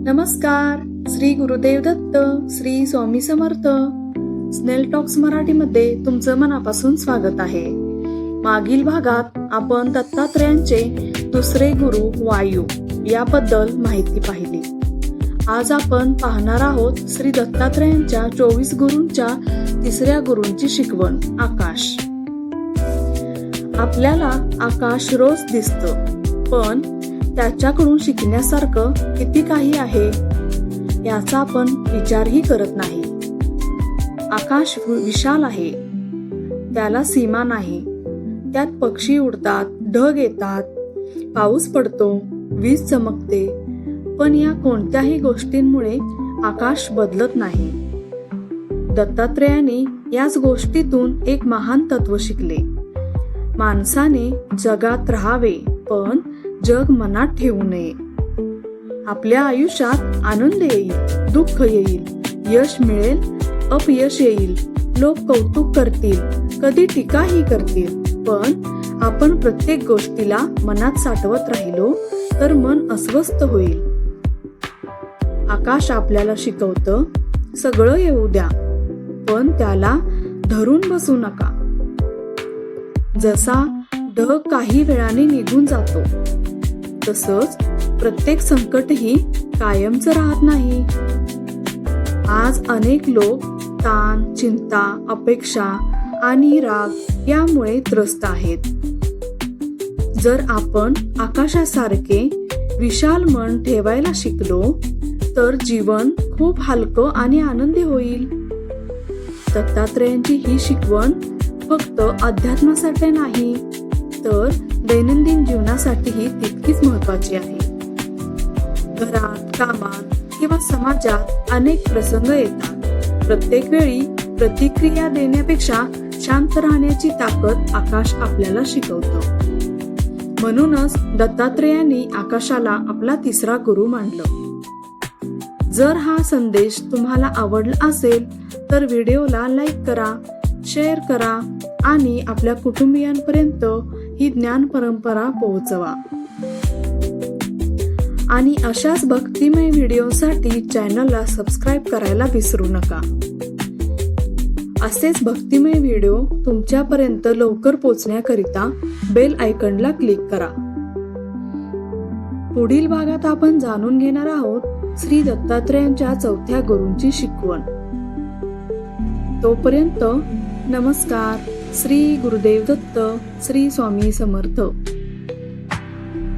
नमस्कार. श्री गुरुदेव दत्त, श्री स्वामी समर्थ. स्नेल टॉक्स मराठीमध्ये तुमचं मनापासून स्वागत आहे. मागील भागात आपण दत्तात्रेयांचे दुसरे गुरु वायू याबद्दल माहिती पाहिली. आज आपण पाहणार आहोत श्री दत्तात्रेयांच्या 24 गुरूंच्या तिसऱ्या गुरूंची शिकवण आकाश. आपल्याला आकाश रोज दिसतं, पण त्याच्याकडून शिकण्यासारखं किती काही आहे याचा आपण विचारही करत नाही. आकाश विशाल आहे, त्याला सीमा नाही. त्यात पक्षी उडतात, ढग येतात, पाऊस पडतो, वीज चमकते, पण या कोणत्याही गोष्टींमुळे आकाश बदलत नाही. दत्तात्रेयांनी याच गोष्टीतून एक महान तत्व शिकले. माणसाने जगात राहावे, पण जग मनात ठेवू नये. आपल्या आयुष्यात आनंद येईल, दुःख येईल, यश मिळेल, अपयश येईल, लोक कौतुक करतील, कधी टीकाही करतील, पण आपण प्रत्येक गोष्टीला मनात साठवत राहिलो तर मन अस्वस्थ होईल. आकाश आपल्याला शिकवतं, सगळं येऊ द्या, पण त्याला धरून बसू नका. जसा ढग काही वेळाने निघून जातो, तसंच प्रत्येक संकटही कायमचं राहत नाही. आज अनेक लोक ताण, चिंता, अपेक्षा आणि राग यामुळे त्रस्त आहेत. जर आपण आकाशासारखे विशाल मन ठेवायला शिकलो तर जीवन खूप हलकं आणि आनंदी होईल. दत्तात्रेयांची ही शिकवण फक्त अध्यात्मासाठी नाही, तर दैनंदिन जीवनासाठीही तितकीच महत्वाची आहे. घरात, कामात किंवा समाजात अनेक प्रसंग येतात. प्रत्येक वेळी प्रतिक्रिया देण्यापेक्षा शांत राहण्याची ताकद आकाश आपल्याला शिकवतो. म्हणूनच दत्तात्रेयांनी आकाशाला आपला तिसरा गुरु मानलं. जर हा संदेश तुम्हाला आवडला असेल तर व्हिडिओला लाईक करा, शेअर करा आणि आपल्या कुटुंबियांपर्यंत ही ज्ञान परंपरा पोहोचवा. आणि अशाच भक्तिमय व्हिडिओसाठी चॅनलला सबस्क्राईब करायला विसरू नका. असेच भक्तिमय व्हिडिओ तुमच्यापर्यंत लवकर पोहोचण्याकरिता बेल आयकॉनला क्लिक करा. पुढील भागात आपण जाणून घेणार आहोत श्री दत्तात्रेयांच्या चौथ्या गुरूंची शिकवण. तोपर्यंत नमस्कार. श्री गुरुदेव दत्त, श्री स्वामी समर्थ.